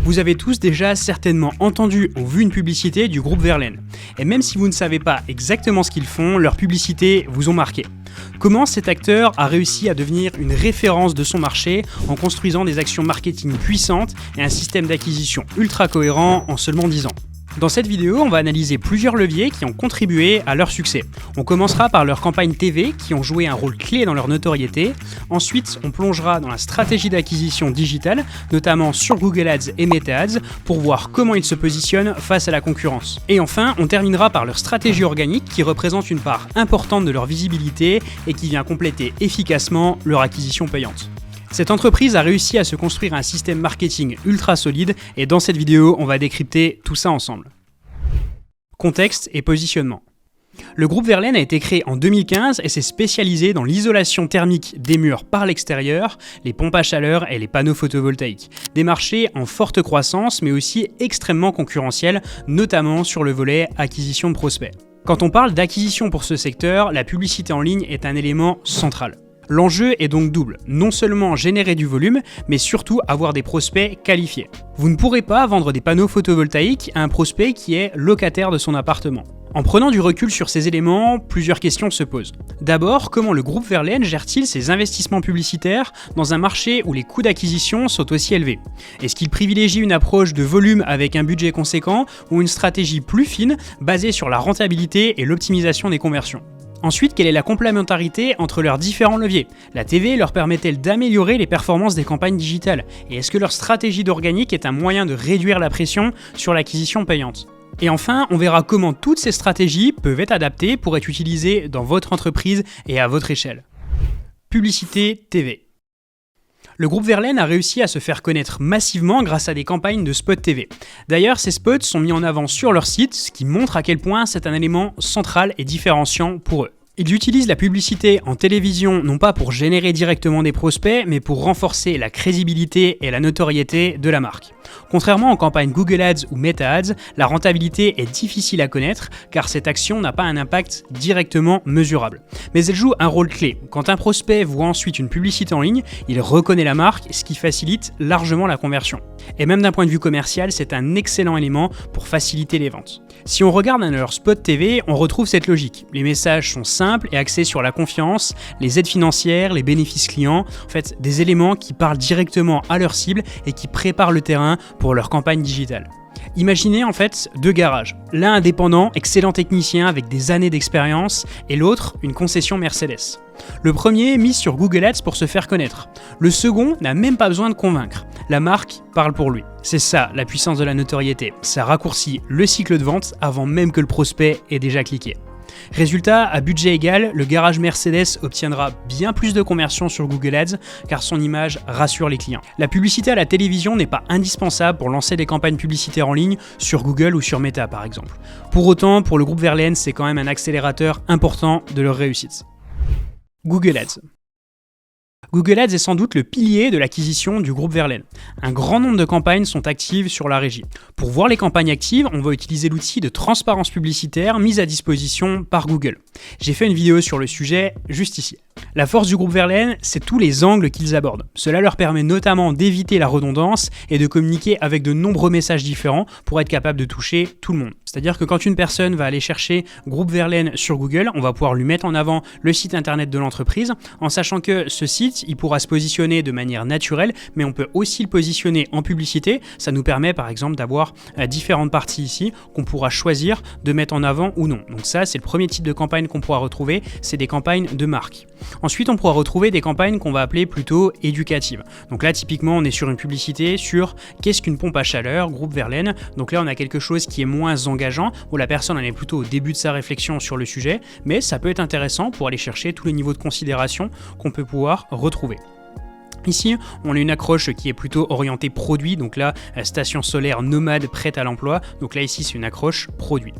Vous avez tous déjà certainement entendu ou vu une publicité du groupe Verlaine. Et même si vous ne savez pas exactement ce qu'ils font, leurs publicités vous ont marqué. Comment cet acteur a réussi à devenir une référence de son marché en construisant des actions marketing puissantes et un système d'acquisition ultra cohérent en seulement 10 ans ? Dans cette vidéo, on va analyser plusieurs leviers qui ont contribué à leur succès. On commencera par leurs campagnes TV qui ont joué un rôle clé dans leur notoriété. Ensuite, on plongera dans la stratégie d'acquisition digitale, notamment sur Google Ads et Meta Ads, pour voir comment ils se positionnent face à la concurrence. Et enfin, on terminera par leur stratégie organique qui représente une part importante de leur visibilité et qui vient compléter efficacement leur acquisition payante. Cette entreprise a réussi à se construire un système marketing ultra solide et dans cette vidéo, on va décrypter tout ça ensemble. Contexte et positionnement. Le groupe Verlaine a été créé en 2015 et s'est spécialisé dans l'isolation thermique des murs par l'extérieur, les pompes à chaleur et les panneaux photovoltaïques. Des marchés en forte croissance mais aussi extrêmement concurrentiels, notamment sur le volet acquisition de prospects. Quand on parle d'acquisition pour ce secteur, la publicité en ligne est un élément central. L'enjeu est donc double, non seulement générer du volume, mais surtout avoir des prospects qualifiés. Vous ne pourrez pas vendre des panneaux photovoltaïques à un prospect qui est locataire de son appartement. En prenant du recul sur ces éléments, plusieurs questions se posent. D'abord, comment le groupe Verlaine gère-t-il ses investissements publicitaires dans un marché où les coûts d'acquisition sont aussi élevés ? Est-ce qu'il privilégie une approche de volume avec un budget conséquent ou une stratégie plus fine basée sur la rentabilité et l'optimisation des conversions ? Ensuite, quelle est la complémentarité entre leurs différents leviers ? La TV leur permet-elle d'améliorer les performances des campagnes digitales ? Et est-ce que leur stratégie d'organique est un moyen de réduire la pression sur l'acquisition payante ? Et enfin, on verra comment toutes ces stratégies peuvent être adaptées pour être utilisées dans votre entreprise et à votre échelle. Publicité TV. Le groupe Verlaine a réussi à se faire connaître massivement grâce à des campagnes de spots TV. D'ailleurs, ces spots sont mis en avant sur leur site, ce qui montre à quel point c'est un élément central et différenciant pour eux. Ils utilisent la publicité en télévision non pas pour générer directement des prospects, mais pour renforcer la crédibilité et la notoriété de la marque. Contrairement aux campagnes Google Ads ou Meta Ads, la rentabilité est difficile à connaître car cette action n'a pas un impact directement mesurable. Mais elle joue un rôle clé. Quand un prospect voit ensuite une publicité en ligne, il reconnaît la marque, ce qui facilite largement la conversion. Et même d'un point de vue commercial, c'est un excellent élément pour faciliter les ventes. Si on regarde un de leurs spots TV, on retrouve cette logique. Les messages sont simples et axés sur la confiance, les aides financières, les bénéfices clients, en fait des éléments qui parlent directement à leur cible et qui préparent le terrain pour leur campagne digitale. Imaginez en fait deux garages, l'un indépendant, excellent technicien avec des années d'expérience, et l'autre une concession Mercedes. Le premier mise sur Google Ads pour se faire connaître. Le second n'a même pas besoin de convaincre. La marque parle pour lui. C'est ça la puissance de la notoriété. Ça raccourcit le cycle de vente avant même que le prospect ait déjà cliqué. Résultat, à budget égal, le garage Mercedes obtiendra bien plus de conversions sur Google Ads car son image rassure les clients. La publicité à la télévision n'est pas indispensable pour lancer des campagnes publicitaires en ligne sur Google ou sur Meta par exemple. Pour autant, pour le groupe Verlaine, c'est quand même un accélérateur important de leur réussite. Google Ads. Google Ads est sans doute le pilier de l'acquisition du groupe Verlaine. Un grand nombre de campagnes sont actives sur la régie. Pour voir les campagnes actives, on va utiliser l'outil de transparence publicitaire mis à disposition par Google. J'ai fait une vidéo sur le sujet juste ici. La force du groupe Verlaine, c'est tous les angles qu'ils abordent. Cela leur permet notamment d'éviter la redondance et de communiquer avec de nombreux messages différents pour être capable de toucher tout le monde. C'est-à-dire que quand une personne va aller chercher groupe Verlaine sur Google, on va pouvoir lui mettre en avant le site internet de l'entreprise, en sachant que ce site, il pourra se positionner de manière naturelle, mais on peut aussi le positionner en publicité. Ça nous permet par exemple d'avoir différentes parties ici qu'on pourra choisir de mettre en avant ou non. Donc ça, c'est le premier type de campagne qu'on pourra retrouver, c'est des campagnes de marque. Ensuite, on pourra retrouver des campagnes qu'on va appeler plutôt éducatives. Donc là, typiquement, on est sur une publicité sur qu'est-ce qu'une pompe à chaleur, groupe Verlaine. Donc là, on a quelque chose qui est moins engageant, où la personne en est plutôt au début de sa réflexion sur le sujet, mais ça peut être intéressant pour aller chercher tous les niveaux de considération qu'on peut pouvoir retrouver. Ici, on a une accroche qui est plutôt orientée produit, donc là, station solaire nomade prête à l'emploi. Donc là, ici, c'est une accroche produit.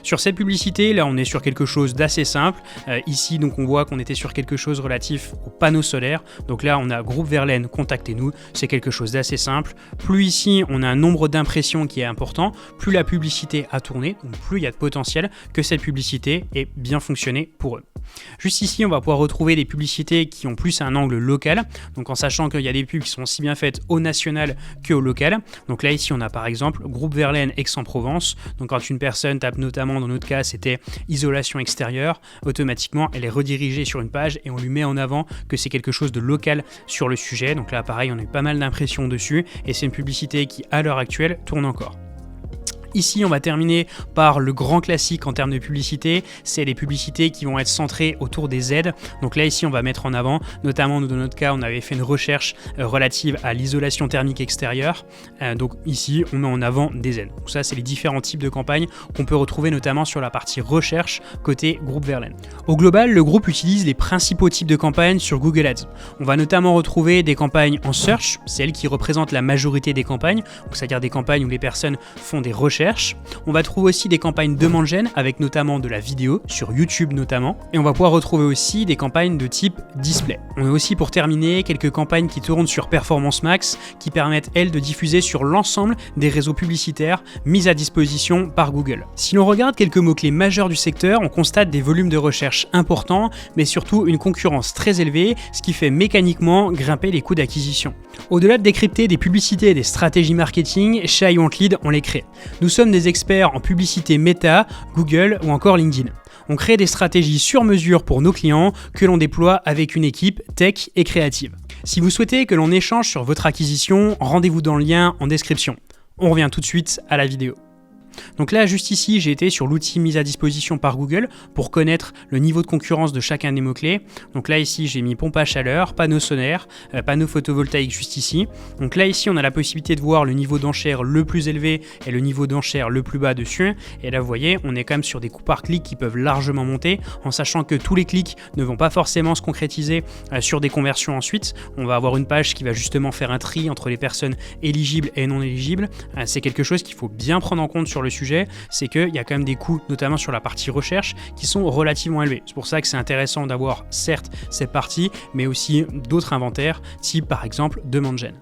Sur cette publicité, là, on est sur quelque chose d'assez simple. Ici, donc, on voit qu'on était sur quelque chose relatif aux panneaux solaires. Donc là, on a groupe Verlaine, contactez-nous. C'est quelque chose d'assez simple. Plus ici, on a un nombre d'impressions qui est important, plus la publicité a tourné, donc plus il y a de potentiel que cette publicité ait bien fonctionné pour eux. Juste ici, on va pouvoir retrouver des publicités qui ont plus un angle local, donc en sachant qu'il y a des pubs qui sont aussi bien faites au national qu'au local. Donc là, ici, on a par exemple Groupe Verlaine Aix-en-Provence. Donc quand une personne tape notamment, dans notre cas, c'était isolation extérieure, automatiquement, elle est redirigée sur une page et on lui met en avant que c'est quelque chose de local sur le sujet. Donc là, pareil, on a eu pas mal d'impressions dessus et c'est une publicité qui, à l'heure actuelle, tourne encore. Ici, on va terminer par le grand classique en termes de publicité, c'est les publicités qui vont être centrées autour des aides. Donc là, ici, on va mettre en avant, notamment dans notre cas, on avait fait une recherche relative à l'isolation thermique extérieure. Donc ici, on met en avant des aides. Donc ça, c'est les différents types de campagnes qu'on peut retrouver notamment sur la partie recherche côté groupe Verlaine. Au global, le groupe utilise les principaux types de campagnes sur Google Ads. On va notamment retrouver des campagnes en search, celles qui représentent la majorité des campagnes, c'est-à-dire des campagnes où les personnes font des recherches. On va trouver aussi des campagnes demande gen avec notamment de la vidéo, sur YouTube notamment, et on va pouvoir retrouver aussi des campagnes de type display. On a aussi pour terminer quelques campagnes qui tournent sur Performance Max qui permettent elles de diffuser sur l'ensemble des réseaux publicitaires mis à disposition par Google. Si l'on regarde quelques mots-clés majeurs du secteur, on constate des volumes de recherche importants, mais surtout une concurrence très élevée, ce qui fait mécaniquement grimper les coûts d'acquisition. Au-delà de décrypter des publicités et des stratégies marketing, chez iWantLead, on les crée. Nous sommes des experts en publicité Meta, Google ou encore LinkedIn. On crée des stratégies sur mesure pour nos clients que l'on déploie avec une équipe tech et créative. Si vous souhaitez que l'on échange sur votre acquisition, rendez-vous dans le lien en description. On revient tout de suite à la vidéo. Donc là, juste ici, j'ai été sur l'outil mis à disposition par Google pour connaître le niveau de concurrence de chacun des mots-clés. Donc là, ici, j'ai mis pompe à chaleur, panneau solaire, panneau photovoltaïque juste ici. Donc là, ici, on a la possibilité de voir le niveau d'enchère le plus élevé et le niveau d'enchère le plus bas dessus. Et là, vous voyez, on est quand même sur des coûts par clic qui peuvent largement monter, en sachant que tous les clics ne vont pas forcément se concrétiser sur des conversions ensuite. On va avoir une page qui va justement faire un tri entre les personnes éligibles et non éligibles. C'est quelque chose qu'il faut bien prendre en compte sur le sujet, c'est qu'il y a quand même des coûts, notamment sur la partie recherche, qui sont relativement élevés. C'est pour ça que c'est intéressant d'avoir certes cette partie, mais aussi d'autres inventaires, type par exemple demande gen.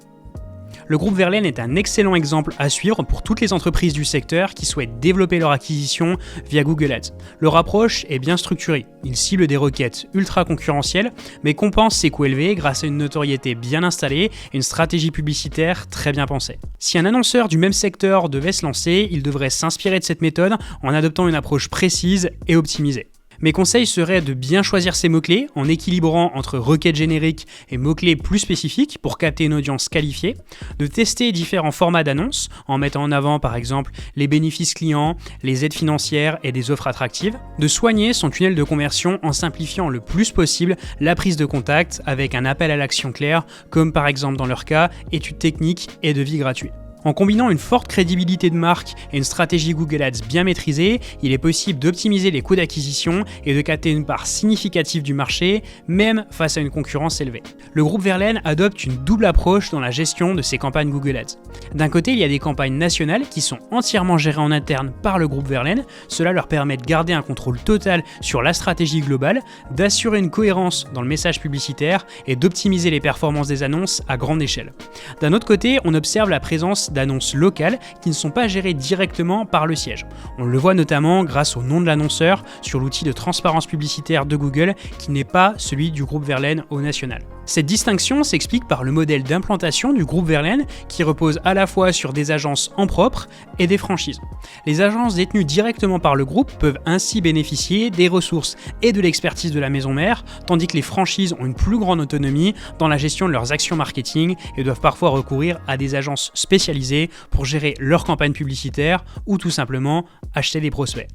Le groupe Verlaine est un excellent exemple à suivre pour toutes les entreprises du secteur qui souhaitent développer leur acquisition via Google Ads. Leur approche est bien structurée. Ils ciblent des requêtes ultra concurrentielles, mais compensent ses coûts élevés grâce à une notoriété bien installée et une stratégie publicitaire très bien pensée. Si un annonceur du même secteur devait se lancer, il devrait s'inspirer de cette méthode en adoptant une approche précise et optimisée. Mes conseils seraient de bien choisir ses mots-clés en équilibrant entre requêtes génériques et mots-clés plus spécifiques pour capter une audience qualifiée, de tester différents formats d'annonces en mettant en avant par exemple les bénéfices clients, les aides financières et des offres attractives, de soigner son tunnel de conversion en simplifiant le plus possible la prise de contact avec un appel à l'action clair comme par exemple dans leur cas études techniques et devis gratuits. En combinant une forte crédibilité de marque et une stratégie Google Ads bien maîtrisée, il est possible d'optimiser les coûts d'acquisition et de capter une part significative du marché, même face à une concurrence élevée. Le groupe Verlaine adopte une double approche dans la gestion de ses campagnes Google Ads. D'un côté, il y a des campagnes nationales qui sont entièrement gérées en interne par le groupe Verlaine. Cela leur permet de garder un contrôle total sur la stratégie globale, d'assurer une cohérence dans le message publicitaire et d'optimiser les performances des annonces à grande échelle. D'un autre côté, on observe la présence d'annonces locales qui ne sont pas gérées directement par le siège. On le voit notamment grâce au nom de l'annonceur sur l'outil de transparence publicitaire de Google qui n'est pas celui du groupe Verlaine au national. Cette distinction s'explique par le modèle d'implantation du groupe Verlaine qui repose à la fois sur des agences en propre et des franchises. Les agences détenues directement par le groupe peuvent ainsi bénéficier des ressources et de l'expertise de la maison mère, tandis que les franchises ont une plus grande autonomie dans la gestion de leurs actions marketing et doivent parfois recourir à des agences spécialisées pour gérer leurs campagnes publicitaires ou tout simplement acheter des prospects.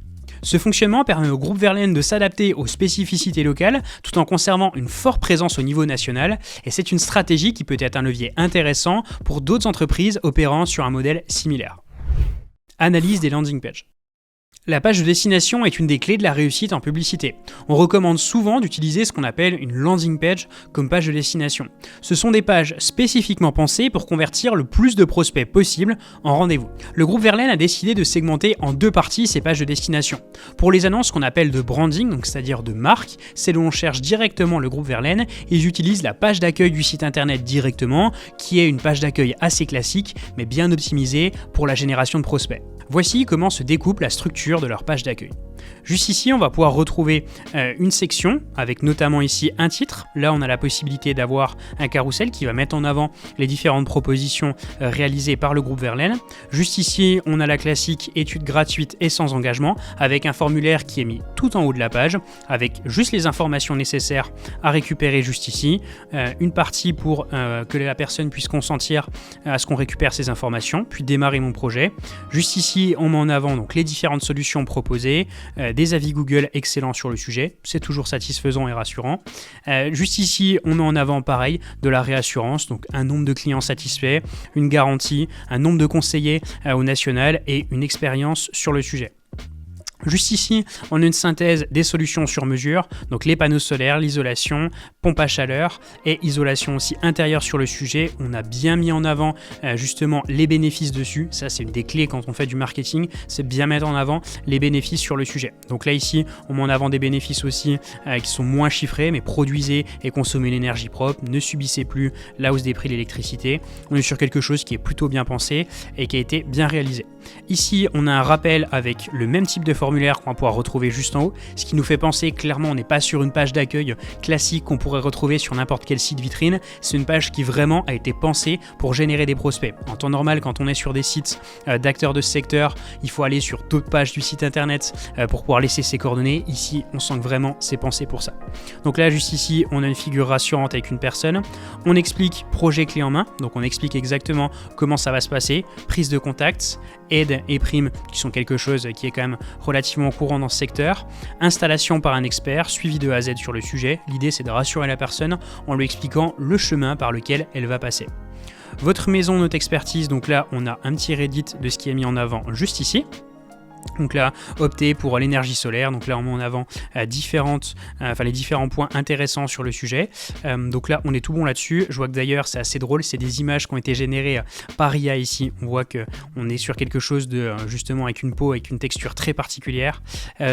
Ce fonctionnement permet au groupe Verlaine de s'adapter aux spécificités locales tout en conservant une forte présence au niveau national et c'est une stratégie qui peut être un levier intéressant pour d'autres entreprises opérant sur un modèle similaire. Analyse des landing pages. La page de destination est une des clés de la réussite en publicité. On recommande souvent d'utiliser ce qu'on appelle une landing page comme page de destination. Ce sont des pages spécifiquement pensées pour convertir le plus de prospects possible en rendez-vous. Le groupe Verlaine a décidé de segmenter en deux parties ces pages de destination. Pour les annonces qu'on appelle de branding, donc c'est-à-dire de marque, c'est là où on cherche directement le groupe Verlaine et ils utilisent la page d'accueil du site internet directement, qui est une page d'accueil assez classique mais bien optimisée pour la génération de prospects. Voici comment se découpe la structure de leur page d'accueil. Juste ici, on va pouvoir retrouver une section avec notamment ici un titre. Là, on a la possibilité d'avoir un carrousel qui va mettre en avant les différentes propositions réalisées par le groupe Verlaine. Juste ici, on a la classique étude gratuite et sans engagement avec un formulaire qui est mis tout en haut de la page avec juste les informations nécessaires à récupérer juste ici. Une partie pour que la personne puisse consentir à ce qu'on récupère ces informations, puis démarrer mon projet. Juste ici, on met en avant donc les différentes solutions proposées, des avis Google excellents sur le sujet, c'est toujours satisfaisant et rassurant. Juste ici, on met en avant pareil de la réassurance, donc un nombre de clients satisfaits, une garantie, un nombre de conseillers au national et une expérience sur le sujet. Juste ici, on a une synthèse des solutions sur mesure, donc les panneaux solaires, l'isolation, pompe à chaleur et isolation aussi intérieure sur le sujet. On a bien mis en avant justement les bénéfices dessus. Ça, c'est une des clés quand on fait du marketing, c'est bien mettre en avant les bénéfices sur le sujet. Donc là, ici, on met en avant des bénéfices aussi qui sont moins chiffrés, mais produisez et consommez l'énergie propre, ne subissez plus la hausse des prix de l'électricité. On est sur quelque chose qui est plutôt bien pensé et qui a été bien réalisé. Ici, on a un rappel avec le même type de formulaire qu'on va pouvoir retrouver juste en haut, ce qui nous fait penser clairement on n'est pas sur une page d'accueil classique qu'on pourrait retrouver sur n'importe quel site vitrine, c'est une page qui vraiment a été pensée pour générer des prospects. En temps normal, quand on est sur des sites d'acteurs de ce secteur, il faut aller sur d'autres pages du site internet pour pouvoir laisser ses coordonnées. Ici, on sent que vraiment c'est pensé pour ça. Donc là, juste ici, on a une figure rassurante avec une personne. On explique projet clé en main, donc on explique exactement comment ça va se passer, prise de contact, aide et primes qui sont quelque chose qui est quand même relativement courant dans ce secteur, installation par un expert, suivi de A à Z sur le sujet. L'idée, c'est de rassurer la personne en lui expliquant le chemin par lequel elle va passer. Votre maison, notre expertise, donc là, on a un petit Reddit de ce qui est mis en avant juste ici. Donc là, opter pour l'énergie solaire. Donc là, on met en avant les différents points intéressants sur le sujet. Donc là, on est tout bon là-dessus. Je vois que d'ailleurs, c'est assez drôle. C'est des images qui ont été générées par IA ici. On voit qu'on est sur quelque chose de justement avec une peau, avec une texture très particulière.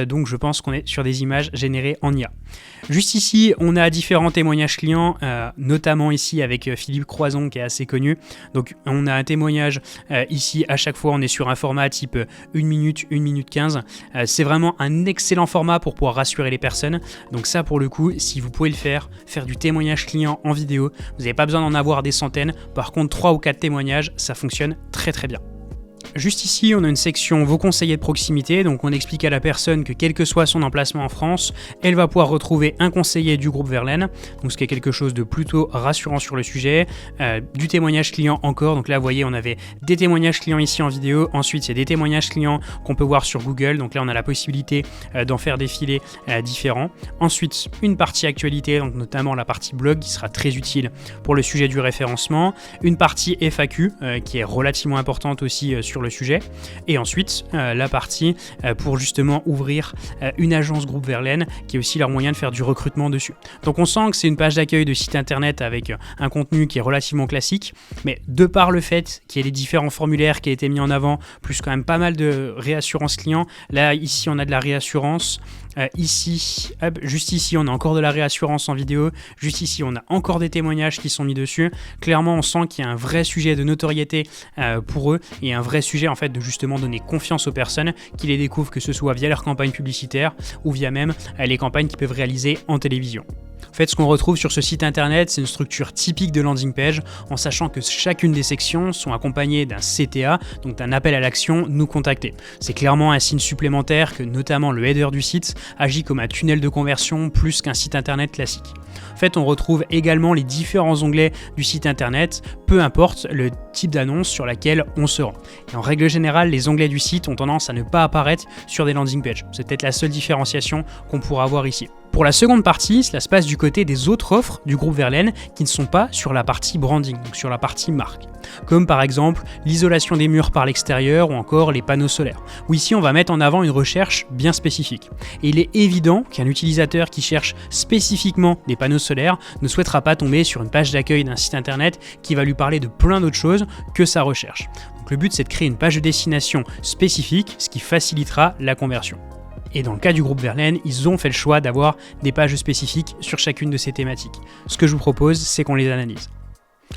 Donc je pense qu'on est sur des images générées en IA. Juste ici, on a différents témoignages clients, notamment ici avec Philippe Croison qui est assez connu. Donc on a un témoignage ici. À chaque fois, on est sur un format type 1 minute 15. C'est vraiment un excellent format pour pouvoir rassurer les personnes. Donc ça, pour le coup, si vous pouvez le faire du témoignage client en vidéo, vous n'avez pas besoin d'en avoir des centaines. Par contre, 3 ou 4 témoignages, ça fonctionne très très bien. Juste ici, on a une section vos conseillers de proximité, donc on explique à la personne que quel que soit son emplacement en France, elle va pouvoir retrouver un conseiller du groupe Verlaine, donc ce qui est quelque chose de plutôt rassurant sur le sujet, du témoignage client encore, donc là vous voyez on avait des témoignages clients ici en vidéo, ensuite c'est des témoignages clients qu'on peut voir sur Google, donc là on a la possibilité d'en faire défiler différents, ensuite une partie actualité, donc notamment la partie blog qui sera très utile pour le sujet du référencement, une partie FAQ qui est relativement importante aussi sur le sujet, et ensuite la partie pour justement ouvrir une agence groupe Verlaine qui est aussi leur moyen de faire du recrutement dessus. Donc on sent que c'est une page d'accueil de site internet avec un contenu qui est relativement classique, mais de par le fait qu'il y ait les différents formulaires qui ont été mis en avant, plus quand même pas mal de réassurance client, là ici on a de la réassurance, juste ici on a encore de la réassurance en vidéo, juste ici on a encore des témoignages qui sont mis dessus. Clairement on sent qu'il y a un vrai sujet de notoriété pour eux et un vrai sujet en fait de justement donner confiance aux personnes qui les découvrent, que ce soit via leurs campagnes publicitaires ou via même les campagnes qu'ils peuvent réaliser en télévision. En fait, ce qu'on retrouve sur ce site internet, c'est une structure typique de landing page, en sachant que chacune des sections sont accompagnées d'un CTA, donc d'un appel à l'action, nous contacter. C'est clairement un signe supplémentaire que notamment le header du site agit comme un tunnel de conversion plus qu'un site internet classique. En fait, on retrouve également les différents onglets du site internet, peu importe le type d'annonce sur laquelle on se rend. Et en règle générale, les onglets du site ont tendance à ne pas apparaître sur des landing pages. C'est peut-être la seule différenciation qu'on pourra avoir ici. Pour la seconde partie, cela se passe du côté des autres offres du groupe Verlaine qui ne sont pas sur la partie branding, donc sur la partie marque. Comme par exemple l'isolation des murs par l'extérieur ou encore les panneaux solaires, où ici on va mettre en avant une recherche bien spécifique. Et il est évident qu'un utilisateur qui cherche spécifiquement des panneaux solaires ne souhaitera pas tomber sur une page d'accueil d'un site internet qui va lui parler de plein d'autres choses que sa recherche. Donc le but c'est de créer une page de destination spécifique, ce qui facilitera la conversion. Et dans le cas du groupe Verlaine, ils ont fait le choix d'avoir des pages spécifiques sur chacune de ces thématiques. Ce que je vous propose, c'est qu'on les analyse.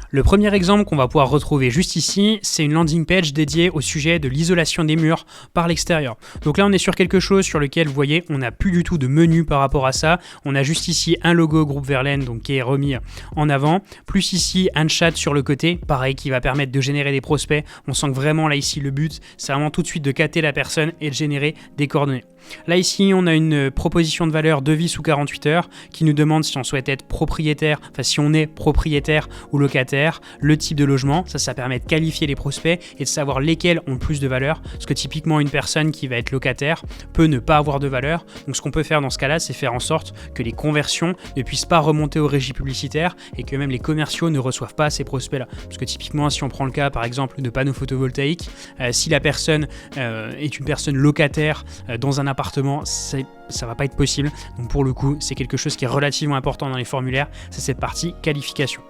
Le premier exemple qu'on va pouvoir retrouver juste ici, c'est une landing page dédiée au sujet de l'isolation des murs par l'extérieur. Donc là, on est sur quelque chose sur lequel, vous voyez, on n'a plus du tout de menu par rapport à ça. On a juste ici un logo groupe Verlaine, donc qui est remis en avant, plus ici un chat sur le côté, pareil, qui va permettre de générer des prospects. On sent que vraiment là ici le but, c'est vraiment tout de suite de capter la personne et de générer des coordonnées. Là ici, on a une proposition de valeur devis sous 48 heures qui nous demande si on souhaite être propriétaire, enfin si on est propriétaire ou locataire, le type de logement. Ça permet de qualifier les prospects et de savoir lesquels ont le plus de valeur. Parce que typiquement, une personne qui va être locataire peut ne pas avoir de valeur. Donc ce qu'on peut faire dans ce cas-là, c'est faire en sorte que les conversions ne puissent pas remonter aux régies publicitaires et que même les commerciaux ne reçoivent pas ces prospects-là. Parce que typiquement, si on prend le cas par exemple de panneaux photovoltaïques, si la personne est une personne locataire dans un appartement, ça va pas être possible. Donc pour le coup, c'est quelque chose qui est relativement important dans les formulaires, c'est cette partie qualification.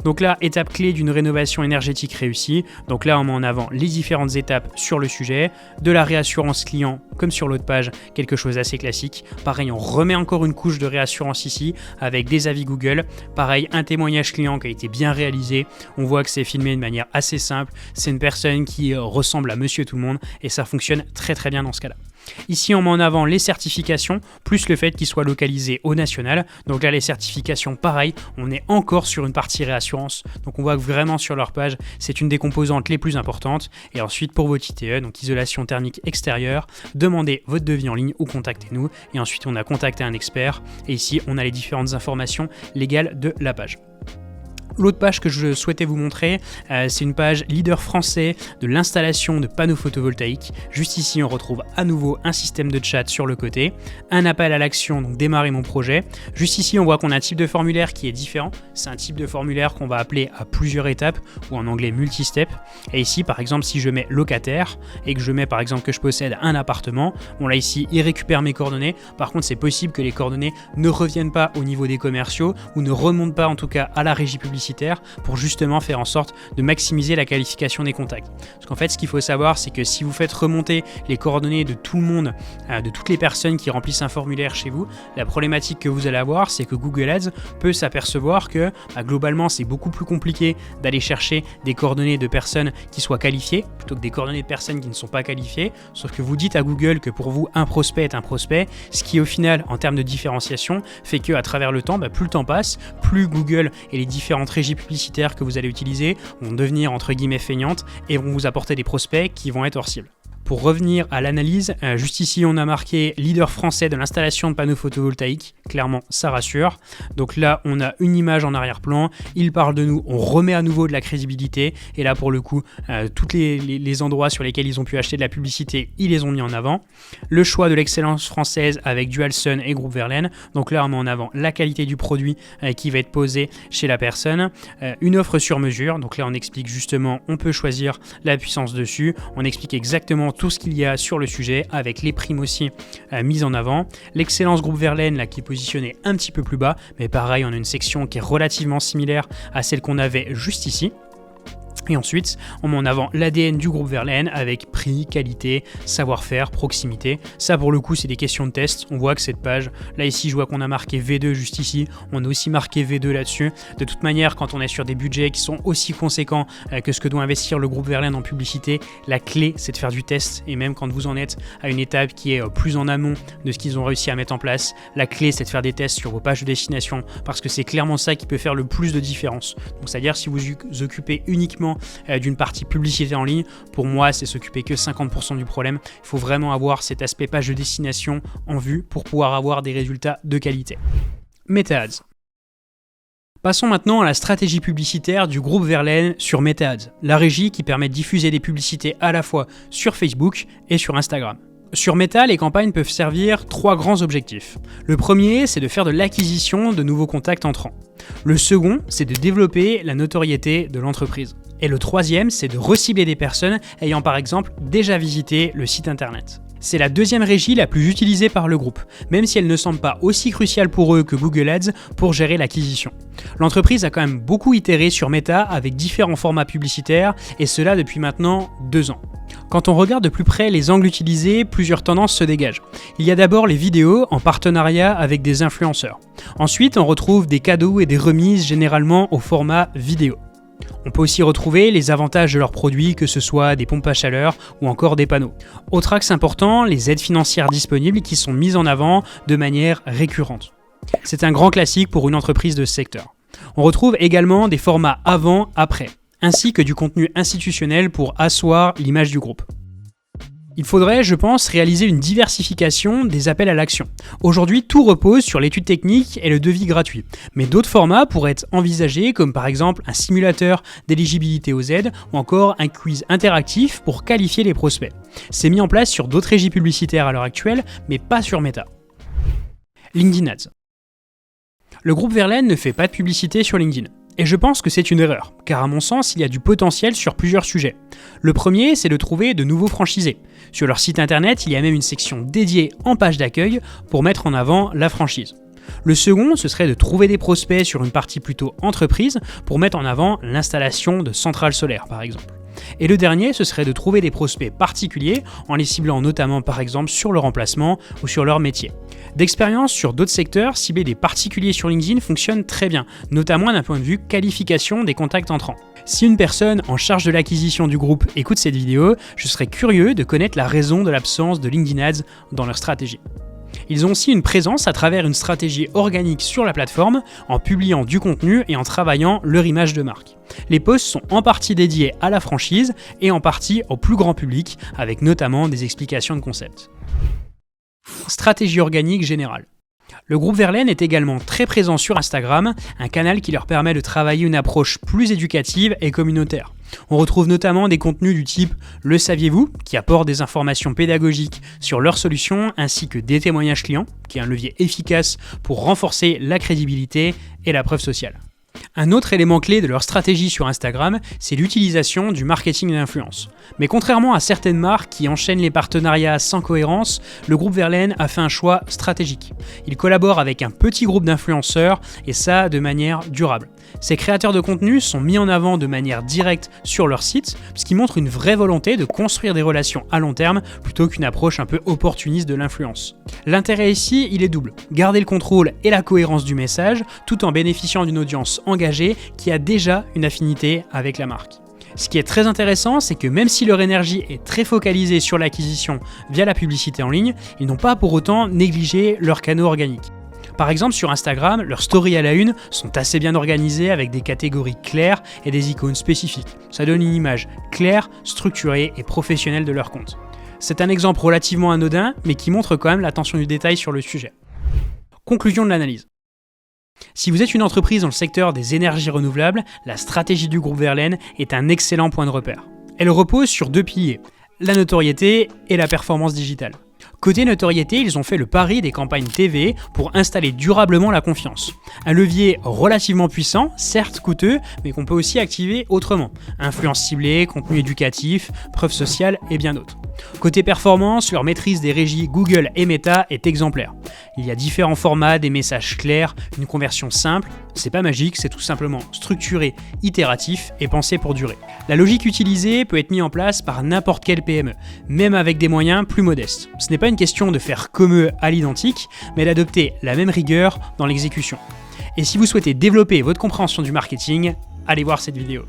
Donc là, étape clé d'une rénovation énergétique réussie. Donc là, on met en avant les différentes étapes sur le sujet, de la réassurance client, comme sur l'autre page, quelque chose d'assez classique. Pareil, on remet encore une couche de réassurance ici, avec des avis Google. Pareil, un témoignage client qui a été bien réalisé. On voit que c'est filmé de manière assez simple. C'est une personne qui ressemble à Monsieur Tout-le-Monde, et ça fonctionne très très bien dans ce cas-là. Ici, on met en avant les certifications, plus le fait qu'ils soient localisés au national. Donc là, les certifications, pareil, on est encore sur une partie réassurance. Donc on voit que vraiment sur leur page, c'est une des composantes les plus importantes. Et ensuite, pour votre ITE, donc isolation thermique extérieure, demandez votre devis en ligne ou contactez-nous. Et ensuite, on a contacté un expert. Et ici, on a les différentes informations légales de la page. L'autre page que je souhaitais vous montrer, c'est une page leader français de l'installation de panneaux photovoltaïques. Juste ici, on retrouve à nouveau un système de chat sur le côté, un appel à l'action, donc démarrer mon projet. Juste ici, on voit qu'on a un type de formulaire qui est différent. C'est un type de formulaire qu'on va appeler à plusieurs étapes, ou en anglais multi-step. Et ici, par exemple, si je mets locataire, et que je mets par exemple que je possède un appartement, bon là ici, il récupère mes coordonnées. Par contre, c'est possible que les coordonnées ne reviennent pas au niveau des commerciaux, ou ne remontent pas en tout cas à la régie publicitaire, pour justement faire en sorte de maximiser la qualification des contacts. Parce qu'en fait, ce qu'il faut savoir, c'est que si vous faites remonter les coordonnées de tout le monde, de toutes les personnes qui remplissent un formulaire chez vous, la problématique que vous allez avoir, c'est que Google Ads peut s'apercevoir que globalement, c'est beaucoup plus compliqué d'aller chercher des coordonnées de personnes qui soient qualifiées, plutôt que des coordonnées de personnes qui ne sont pas qualifiées. Sauf que vous dites à Google que pour vous, un prospect est un prospect, ce qui au final, en termes de différenciation, fait qu'à travers le temps, plus le temps passe, plus Google et les différentes régies publicitaires que vous allez utiliser vont devenir entre guillemets feignantes et vont vous apporter des prospects qui vont être hors cible. Pour revenir à l'analyse, juste ici on a marqué leader français de l'installation de panneaux photovoltaïques, clairement ça rassure. Donc là on a une image en arrière-plan, il parle de nous, on remet à nouveau de la crédibilité et là pour le coup tous les endroits sur lesquels ils ont pu acheter de la publicité, ils les ont mis en avant. Le choix de l'excellence française avec Dual Sun et Groupe Verlaine, donc là on met en avant la qualité du produit qui va être posé chez la personne. Une offre sur mesure, donc là on explique justement, on peut choisir la puissance dessus, on explique exactement tout ce qu'il y a sur le sujet, avec les primes aussi mises en avant. L'excellence Groupe Verlaine, là, qui est positionnée un petit peu plus bas, mais pareil, on a une section qui est relativement similaire à celle qu'on avait juste ici. Et ensuite, on met en avant l'ADN du groupe Verlaine avec prix, qualité, savoir-faire, proximité. Ça, pour le coup, c'est des questions de test. On voit que cette page, là ici, je vois qu'on a marqué V2 juste ici. On a aussi marqué V2 là-dessus. De toute manière, quand on est sur des budgets qui sont aussi conséquents que ce que doit investir le groupe Verlaine en publicité, la clé, c'est de faire du test. Et même quand vous en êtes à une étape qui est plus en amont de ce qu'ils ont réussi à mettre en place, la clé, c'est de faire des tests sur vos pages de destination parce que c'est clairement ça qui peut faire le plus de différence. Donc, c'est-à-dire si vous vous occupez uniquement d'une partie publicité en ligne, pour moi c'est s'occuper que 50% du problème. Il faut vraiment avoir cet aspect page de destination en vue pour pouvoir avoir des résultats de qualité. Meta Ads. Passons maintenant à la stratégie publicitaire du groupe Verlaine sur Meta Ads, la régie qui permet de diffuser des publicités à la fois sur Facebook et sur Instagram. Sur Meta, les campagnes peuvent servir 3 grands objectifs. Le premier, c'est de faire de l'acquisition de nouveaux contacts entrants. Le second, c'est de développer la notoriété de l'entreprise. Et le troisième, c'est de recibler des personnes ayant par exemple déjà visité le site internet. C'est la deuxième régie la plus utilisée par le groupe, même si elle ne semble pas aussi cruciale pour eux que Google Ads pour gérer l'acquisition. L'entreprise a quand même beaucoup itéré sur Meta avec différents formats publicitaires, et cela depuis maintenant 2 ans. Quand on regarde de plus près les angles utilisés, plusieurs tendances se dégagent. Il y a d'abord les vidéos en partenariat avec des influenceurs. Ensuite, on retrouve des cadeaux et des remises généralement au format vidéo. On peut aussi retrouver les avantages de leurs produits, que ce soit des pompes à chaleur ou encore des panneaux. Autre axe important, les aides financières disponibles qui sont mises en avant de manière récurrente. C'est un grand classique pour une entreprise de ce secteur. On retrouve également des formats avant-après, ainsi que du contenu institutionnel pour asseoir l'image du groupe. Il faudrait, je pense, réaliser une diversification des appels à l'action. Aujourd'hui, tout repose sur l'étude technique et le devis gratuit. Mais d'autres formats pourraient être envisagés, comme par exemple un simulateur d'éligibilité aux aides ou encore un quiz interactif pour qualifier les prospects. C'est mis en place sur d'autres régies publicitaires à l'heure actuelle, mais pas sur Meta. LinkedIn Ads. Le groupe Verlaine ne fait pas de publicité sur LinkedIn. Et je pense que c'est une erreur, car à mon sens, il y a du potentiel sur plusieurs sujets. Le premier, c'est de trouver de nouveaux franchisés. Sur leur site internet, il y a même une section dédiée en page d'accueil pour mettre en avant la franchise. Le second, ce serait de trouver des prospects sur une partie plutôt entreprise pour mettre en avant l'installation de centrales solaires, par exemple. Et le dernier, ce serait de trouver des prospects particuliers en les ciblant notamment par exemple sur leur emplacement ou sur leur métier. D'expérience sur d'autres secteurs, cibler des particuliers sur LinkedIn fonctionne très bien, notamment d'un point de vue qualification des contacts entrants. Si une personne en charge de l'acquisition du groupe écoute cette vidéo, je serais curieux de connaître la raison de l'absence de LinkedIn Ads dans leur stratégie. Ils ont aussi une présence à travers une stratégie organique sur la plateforme, en publiant du contenu et en travaillant leur image de marque. Les posts sont en partie dédiés à la franchise et en partie au plus grand public, avec notamment des explications de concept. Stratégie organique générale. Le groupe Verlaine est également très présent sur Instagram, un canal qui leur permet de travailler une approche plus éducative et communautaire. On retrouve notamment des contenus du type « Le saviez-vous ?», qui apportent des informations pédagogiques sur leurs solutions, ainsi que des témoignages clients, qui est un levier efficace pour renforcer la crédibilité et la preuve sociale. Un autre élément clé de leur stratégie sur Instagram, c'est l'utilisation du marketing d'influence. Mais contrairement à certaines marques qui enchaînent les partenariats sans cohérence, le groupe Verlaine a fait un choix stratégique. Il collabore avec un petit groupe d'influenceurs et ça de manière durable. Ces créateurs de contenu sont mis en avant de manière directe sur leur site, ce qui montre une vraie volonté de construire des relations à long terme plutôt qu'une approche un peu opportuniste de l'influence. L'intérêt ici, il est double. Garder le contrôle et la cohérence du message, tout en bénéficiant d'une audience engagée qui a déjà une affinité avec la marque. Ce qui est très intéressant, c'est que même si leur énergie est très focalisée sur l'acquisition via la publicité en ligne, ils n'ont pas pour autant négligé leurs canaux organiques. Par exemple, sur Instagram, leurs stories à la une sont assez bien organisées avec des catégories claires et des icônes spécifiques. Ça donne une image claire, structurée et professionnelle de leur compte. C'est un exemple relativement anodin, mais qui montre quand même l'attention du détail sur le sujet. Conclusion de l'analyse. Si vous êtes une entreprise dans le secteur des énergies renouvelables, la stratégie du groupe Verlaine est un excellent point de repère. Elle repose sur deux piliers, la notoriété et la performance digitale. Côté notoriété, ils ont fait le pari des campagnes TV pour installer durablement la confiance. Un levier relativement puissant, certes coûteux, mais qu'on peut aussi activer autrement. Influence ciblée, contenu éducatif, preuve sociale et bien d'autres. Côté performance, leur maîtrise des régies Google et Meta est exemplaire. Il y a différents formats, des messages clairs, une conversion simple. C'est pas magique, c'est tout simplement structuré, itératif et pensé pour durer. La logique utilisée peut être mise en place par n'importe quelle PME, même avec des moyens plus modestes. Ce n'est pas une question de faire comme eux à l'identique, mais d'adopter la même rigueur dans l'exécution. Et si vous souhaitez développer votre compréhension du marketing, allez voir cette vidéo.